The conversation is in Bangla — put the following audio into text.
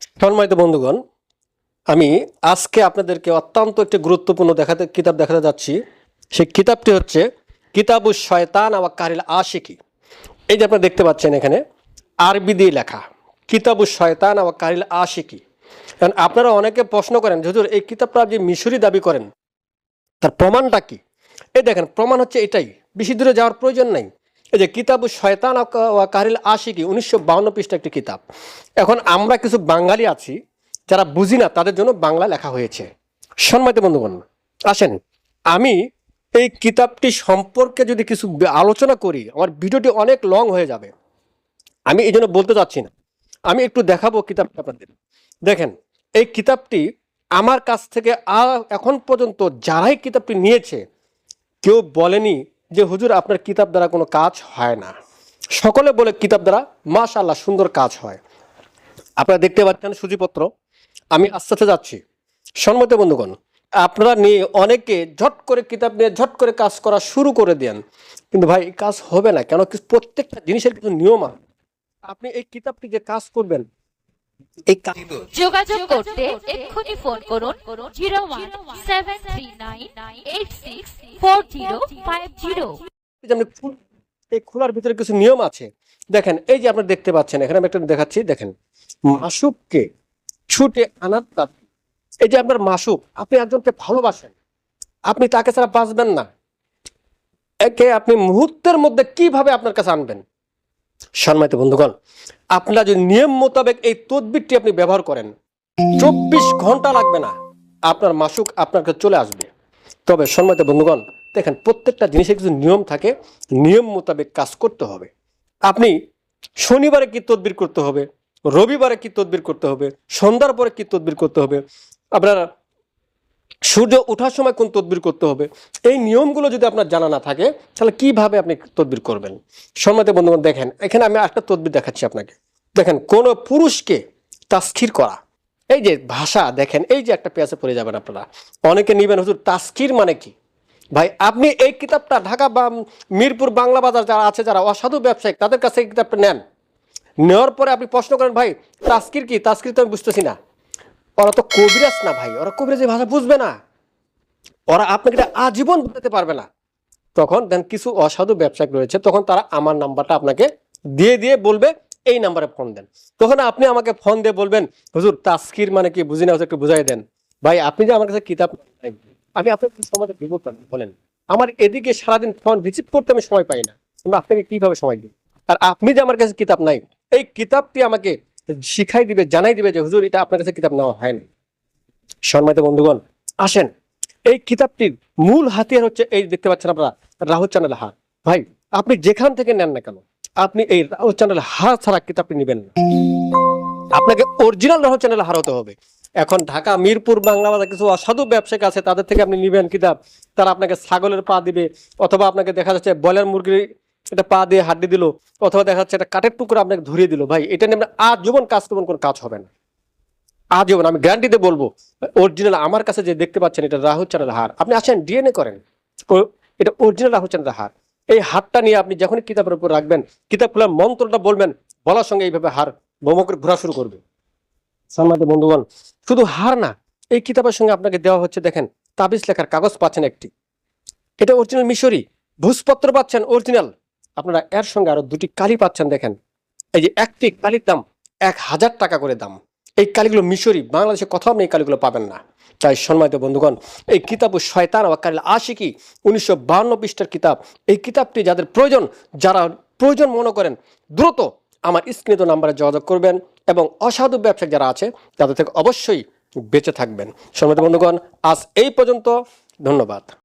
সম্মানিত বন্ধুগণ, আমি আজকে আপনাদেরকে অত্যন্ত একটি গুরুত্বপূর্ণ কিতাব দেখাতে যাচ্ছি। সেই কিতাবটি হচ্ছে কিতাবুশ শয়তান ওয়া কারিল আশিকি। এই যে আপনারা দেখতে পাচ্ছেন এখানে আরবি দিয়ে লেখা কিতাবুশ শয়তান ওয়া কারিল আশিকি। কারণ আপনারা অনেকে প্রশ্ন করেন, হুজুর এই কিতাবটা যে মিশরি দাবি করেন তার প্রমাণটা কি? এই দেখেন, প্রমাণ হচ্ছে এটাই, বেশি দূরে যাওয়ার প্রয়োজন নাই। এই যে কিতাবুশ শয়তান ওয়া কারিল আশিকি 1952 পৃষ্ঠা একটি কিতাব। এখন আমরা কিছু বাঙালি আছি যারা বুঝি না, তাদের জন্য বাংলা লেখা হয়েছে। সম্মানিত বন্ধুগণ, আসেন আমি এই কিতাবটি সম্পর্কে যদি কিছু আলোচনা করি, আমার ভিডিওটি অনেক লং হয়ে যাবে। আমি এই জন্য বলতে চাচ্ছি না, আমি একটু দেখাবো কিতাবটা আপনাদের। দেখেন, এই কিতাবটি আমার কাছ থেকে এখন পর্যন্ত যারাই কিতাবটি নিয়েছে কেউ বলেনি যে হুজুর আপনার কিতাব দ্বারা কোনো কাজ হয় না। সকলে বলে কিতাব দ্বারা মাশাআল্লাহ সুন্দর কাজ হয়। আপনারা দেখতে পাচ্ছেন সূচিপত্র। আমি আস্তে আস্তে যাচ্ছি। সম্মানিত বন্ধুগণ, আপনারা নিয়ে অনেকে ঝট করে কিতাব নিয়ে ঝট করে কাজ করা শুরু করে দেন, কিন্তু ভাই কাজ হবে না। কেন? প্রত্যেকটা জিনিসের কিছু নিয়ম আছে। আপনি এই কিতাবটি যে কাজ করবেন, এই যোগাযোগ করতে এক্ষুনি ফোন করুন 01739864050। এই খোলার ভিতরে কিছু নিয়ম আছে। দেখেন, এই যে আপনারা দেখতে পাচ্ছেন, এখানে আমি একটা দেখাচ্ছি। দেখেন, মাসুককে ছুটে আনার তার, এই যে আপনার মাসুক, আপনি একজনকে ভালোবাসেন, আপনি তাকে ছাড়া বাঁচবেন না। একে আপনি মুহূর্তের মধ্যে কিভাবে আপনার কাছে আনবেন? সম্মানিত বন্ধুগণ, আপনারা যদি নিয়ম মোতাবেক এই তদবিরটি আপনি ব্যবহার করেন, 24 ঘন্টা লাগবে না, আপনার মাসুক আপনার কাছে চলে আসবে। তবে সম্মানিত বন্ধুগণ, দেখেন প্রত্যেকটা জিনিসের কিছু নিয়ম থাকে, নিয়ম মোতাবেক কাজ করতে হবে। আপনি শনিবারে কি তদবির করতে হবে, রবিবারে কি তদবির করতে হবে, সন্ধ্যার পরে কি তদবির করতে হবে, আপনার সূর্য ওঠার সময় কোন তদবির করতে হবে, এই নিয়মগুলো যদি আপনার জানা না থাকে তাহলে কিভাবে আপনি তদবির করবেন? সম্মানিত বন্ধুগণ, দেখেন এখানে আমি একটা তদবির দেখাচ্ছি আপনাকে। দেখেন, কোন পুরুষকে তাস্কির করা, এই যে ভাষা দেখেন, এই যে একটা পেঁয়াজে পড়ে যাবেন আপনারা। অনেকে নিবেন হুজুর তাস্কির মানে কি? ভাই আপনি এই কিতাবটা ঢাকা বা মিরপুর বাংলা বাজার যারা আছে, যারা অসাধু ব্যবসায়িক, তাদের কাছে এই কিতাবটা নেন। নেওয়ার পরে আপনি প্রশ্ন করেন, ভাই তাস্কির কি? তাস্কির তো আমি বুঝতেছি না। ওরা তো কবিরাজ না ভাই, ওরা কবিরাজের ভাষা বুঝবে না, ওরা আপনাকে এটা আজীবন বুঝতে পারবে না। তখন দেন কিছু অসাধু ব্যবসায়িক রয়েছে, তখন তারা আমার নাম্বারটা আপনাকে দিয়ে দিয়ে বলবে এই নাম্বারে ফোন দেন। তখন আপনি আমাকে ফোন দিয়ে বলবেন হুজুর তাস্কির মানে কি বুঝি না, একটু বুঝাই দেন। ভাই আপনি যে আমার কাছে কিতাব, আমি আপনাকে সময় দিব বলেন? আমার এদিকে সারাদিন ফোন রিসিভ করতে আমি সময় পাই না, আমি আপনাকে কিভাবে সময় দিই? আর আপনি যে আমার কাছে কিতাব নাই, এই কিতাবটি আমাকে শিখাই দিবে, জানাই দিবে যে হুজুর এটা আপনার কাছে কিতাব নেওয়া হয়নি। সম্মানিত বন্ধুগণ, আসেন এই কিতাবটির মূল হাতিয়ার হচ্ছে এই দেখতে পাচ্ছেন আপনারা, রাহুল চ্যানেল হার। ভাই আপনি যেখান থেকে নেন না কেন, আপনি এই রাহুল চ্যানেল হার ছাড়া কিতাবটি নেবেন না। আপনাকে অরিজিনাল রাহুল চ্যানেল হার হতে হবে। এখন ঢাকা মিরপুর বাংলা বাজার কিছু অসাধু ব্যবসায়িক আছে, তাদের থেকে আপনি নিবেন কিতাব, তারা আপনাকে ছাগলের পা দিবে, অথবা আপনাকে দেখা যাচ্ছে ব্রয়লার মুরগির এটা পা দিয়ে হাড্ডি দিল, অথবা দেখা যাচ্ছে একটা কাঠের টুকরো আপনাকে ধরিয়ে দিল। ভাই এটা নিয়ে আজীবন কাজ করবেন, কোনো কাজ হবে না আজীবন। আমি গ্যারান্টিতে বলবো, অরিজিনাল আমার কাছে যে দেখতে পাচ্ছেন এটা রাহুল চ্যানেল হার, আপনি আসেন ডিএনএ করেন, এটা অরিজিনাল রাহুল চ্যানেল হার। এই হারটা নিয়ে আপনি যখনই কিতাবের উপর রাখবেন, কিতাব খোলার মন্ত্রটা বলবেন, বলার সঙ্গে এইভাবে হার বোমা করে ঘোরা শুরু করবে। সম্মানিত বন্ধুগণ, শুধু হার না, এই কিতাবের সঙ্গে আপনাকে দেওয়া হচ্ছে, দেখেন তাবিজ লেখার কাগজ পাচ্ছেন একটি, এটা অরিজিনাল মিশরি। ভূষপত্র পাচ্ছেন অরিজিনাল। আপনারা এর সঙ্গে আরো দুটি কালি পাচ্ছেন। দেখেন, এই যে একটি কালির দাম 1000 টাকা করে দাম। এই কালিগুলো মিশরি, বাংলাদেশে কোথাও আপনি এই কালিগুলো পাবেন না। তাই সম্মানিত বন্ধুগণ, এই কিতাবুশ শয়তান ওয়া কারিল আশিকি 1952 পৃষ্ঠার কিতাব। এই কিতাবটি যাদের প্রয়োজন, যারা প্রয়োজন মনে করেন, দ্রুত আমার স্ক্রিনে নাম্বারে যোগাযোগ করবেন, এবং অসাধু ব্যবসায়ী যারা আছে তাদের থেকে অবশ্যই বেঁচে থাকবেন। সম্মানিত বন্ধুগণ, আজ এই পর্যন্ত। ধন্যবাদ।